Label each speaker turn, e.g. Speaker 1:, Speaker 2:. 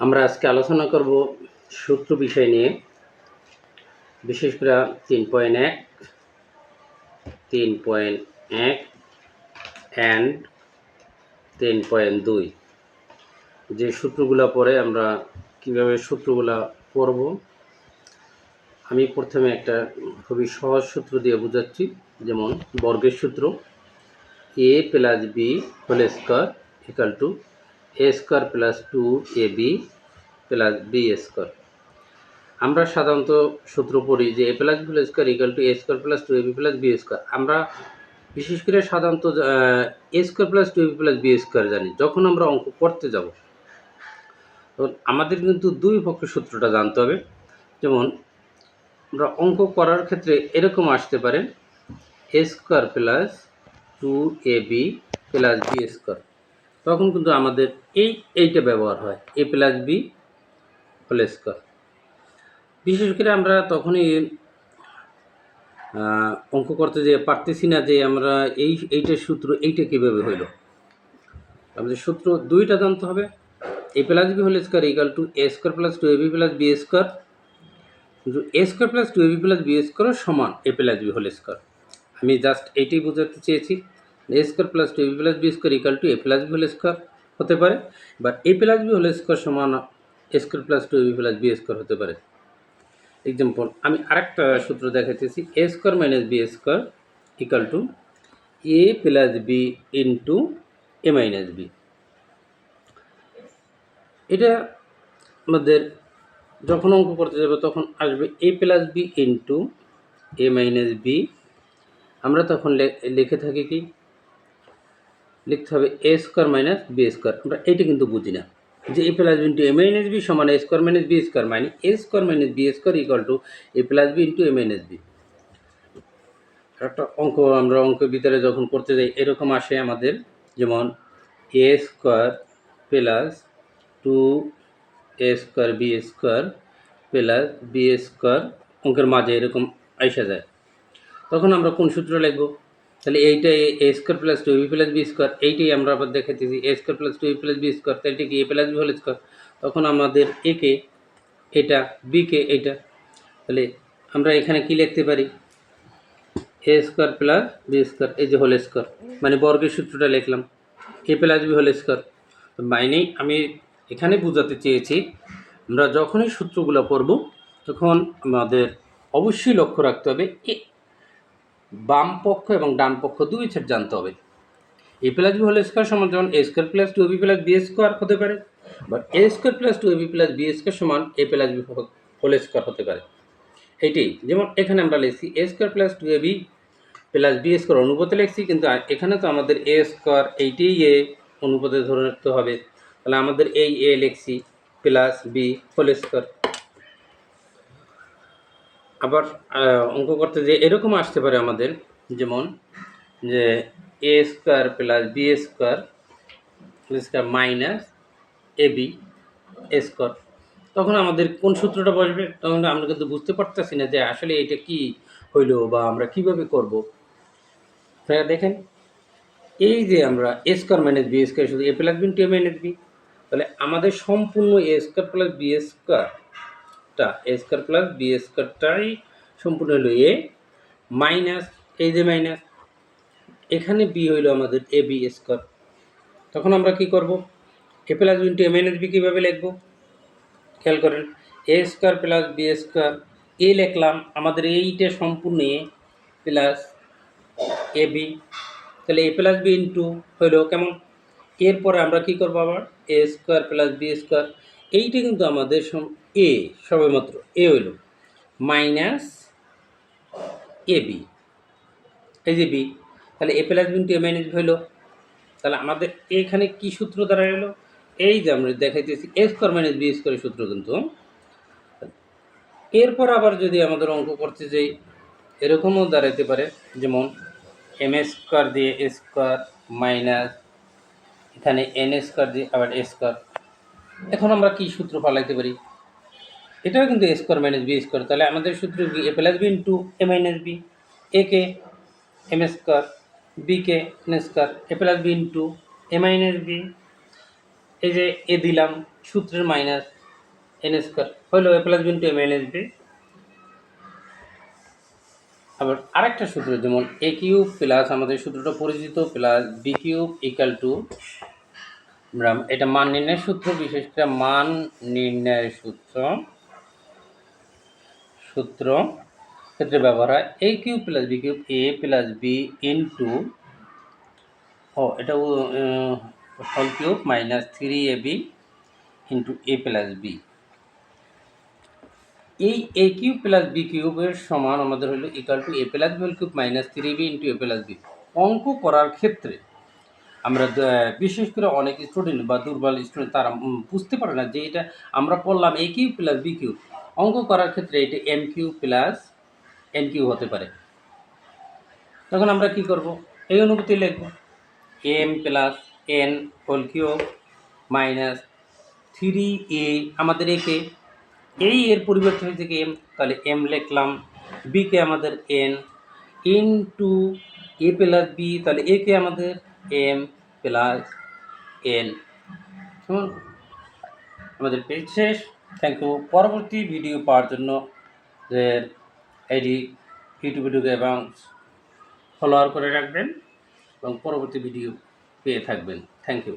Speaker 1: আমরা আজকে আলোচনা করব সূত্র বিষয় নিয়ে, বিশেষ করে 3.1, 3.1 অ্যান্ড 3.2 যে সূত্রগুলো পড়ে আমরা কিভাবে সূত্রগুলো পড়ব। আমি প্রথমে একটা খুবই সহজ সূত্র দিয়ে বোঝাচ্ছি, যেমন বর্গের সূত্র a plus b whole square equal to a square plus 2ab plus b square. আমরা সাধারণত সূত্র পড়ি যে a plus b whole square equal to a square plus 2ab plus b square. আমরা বিশেষ করে সাধারণত a square plus 2ab plus b square জানি। যখন আমরা অঙ্ক করতে যাব তখন আমাদের কিন্তু দুই পক্ষের সূত্রটা জানতে হবে। যেমন আমরা অঙ্ক করার ক্ষেত্রে এরকম আসতে পারে a square plus 2ab plus b square, তখন কিন্তু আমাদের এইটা ব্যবহার হয় a plus b whole square. বিশেষ করে আমরা তখনই অঙ্ক করতে যে পারতেছি না যে আমরা এইটার সূত্র এইটা কীভাবে হইল। আমাদের সূত্র দুইটা জানতে হবে, a plus B whole square equal to a square plus 2ab plus b square, কিন্তু a square plus 2ab plus b square সমান a plus b whole square. আমি জাস্ট এইটাই বোঝাতে চেয়েছি, a square plus 2ab plus b square equal to a plus b whole square হতে পারে, বা a plus b whole square সমান a square plus 2ab plus b square হতে পারে। এক্সাম্পল আমি আরেকটা সূত্র দেখাইতেছি, a square minus b square equal to a plus b into a minus b। এটা আমাদের যখন অঙ্ক করতে যাবে তখন আসবে a plus b into a minus b। আমরা তখন লিখে থাকি কি, লিখতে হবে a square minus b square. আমরা এইটা কিন্তু বুঝি না যে a plus b into a minus b সমান a square minus b square, মানে a square minus b square equal to a plus b into a minus b। একটা অঙ্ক আমরা অঙ্কের ভিতরে যখন করতে যাই এরকম আসে আমাদের, যেমন a square plus 2a square b square plus b square অঙ্কের মাঝে এরকম আইসা যায়। তখন আমরা কোন সূত্র লিখব? তাহলে এইটা a square plus 2ab plus b square, এইটাই আমরা আবার দেখাইতেছি a square plus 2ab plus b square, তাহলে এটা কি a plus b whole square. তখন আমাদের a কে এটা, b কে এটা, তাহলে আমরা এখানে কি লিখতে পারি, a square plus b square, এই যে হোল স্কয়ার, মানে বর্গের সূত্রটা লিখলাম a plus b whole square. তো মাইনেই আমি এখানে বোঝাতে চেয়েছি, আমরা যখনই সূত্রগুলো পড়ব তখন আমাদের অবশ্যই লক্ষ্য রাখতে হবে বাম পক্ষ এবং ডান পক্ষ দুই সেট জানতে হবে। a plus b whole square সমান যেমন a square plus 2ab plus b square হতে পারে, বা a square plus 2ab plus b square সমান a plus b whole square হতে পারে। এইটাই যেমন এখানে আমরা লিখছি a square plus 2ab plus b square অনুপাতে লিখছি, কিন্তু এখানে তো আমাদের a স্কয়ার এইটাই a অনুপাতে ধরে রাখতে হবে, তাহলে আমাদের এই a লিখছি প্লাস b হোল স্কয়ার। আবার অঙ্ক করতে যে এরকম আসতে পারে আমাদের, যেমন যে a square plus b square minus ab square. তখন আমাদের কোন সূত্রটা বসবে? তখন আমরা কিন্তু বুঝতে পারতেছি না যে আসলে এটা কি হইলো বা আমরা কিভাবে করব। তাই দেখেন, এই যে আমরা a square minus b square শুধু a plus b into a minus b, তাহলে আমাদের সম্পূর্ণ a square plus b স্কয়ারটা a square plus b স্কয়ারটাই সম্পূর্ণ হলো a মাইনাস এই যে মাইনাস এখানে b হইলো আমাদের a b স্কয়ার। তখন আমরা কি করব, a plus b into a minus b কীভাবে লিখব খেয়াল করেন, a square plus b square a লিখলাম, আমাদের এইটা সম্পূর্ণ a প্লাস এ বি, তাহলে a প্লাস বি ইন্টু হইল কেমন, এরপরে আমরা কি করবো আবার a square plus b square, এইটা কিন্তু আমাদের a সবেমাত্র a হইল মাইনাস এ বি, এই যে বি, তাহলে a plus B into a minus B হইল। তাহলে আমাদের এইখানে কি সূত্র দ্বারা এলো, এই যে আমরা দেখাইতেছি a স্কয়ার মাইনাস b স্কয়ারের সূত্র। কিন্তু এরপর আবার যদি আমাদের অঙ্ক করতে যাই এরকমও দাঁড়াইতে পারে, যেমন এম স্কয়ার দিয়ে এ স্কয়ার মাইনাস এখানে এন স্কয়ার দিয়ে আবার এ স্কয়ার। এখন আমরা কি সূত্র পালাইতে পারি, এটাও কিন্তু A square minus B square. তাহলে আমাদের সূত্র কি, A plus B into A minus B, A কে এম স্কয়ার, বি কে N square, A plus B into A minus B. এই যে এ দিলাম সূত্রের মাইনাস এন স্কোয়ার হইল A plus B into A minus B. আবার আরেকটা সূত্র যেমন এ কিউব প্লাস আমাদের সূত্রটা পরিচিত plus B cube equal to, আমরা এটা মান নির্ণয়ের সূত্র, বিশেষ করে মান নির্ণয়ের সূত্র ক্ষেত্রে ব্যবহার হয়। A cube plus B cube A plus B into এটা whole cube minus 3ab into A plus B. এই এ কিউব প্লাস বি কিউবের সমান আমাদের হলো equal to A plus B whole cube minus 3b into A plus B. অঙ্ক করার ক্ষেত্রে আমরা বিশেষ করে অনেক স্টুডেন্ট বা দুর্বল স্টুডেন্ট তারা বুঝতে পারে না যে এটা আমরা পড়লাম A cube plus B cube, অঙ্ক করার ক্ষেত্রে এটা M cube plus N cube হতে পারে। তখন আমরা কি করব, এই অনুভূতি লিখব M plus N whole cube minus 3a আমাদের একে এই এর পরিবর্তে হয়েছে কি এম, তাহলে এম লিখলাম, বিকে আমাদের N into A plus B, তাহলে একে আমাদের এম প্লাস এন। আমাদের পেজ শেষ। Thank you. পরবর্তী ভিডিও পাওয়ার জন্য এটি ইউটিউব ভিডিওকে এবং ফলোয়ার করে রাখবেন এবং পরবর্তী ভিডিও পেয়ে থাকবেন। Thank you.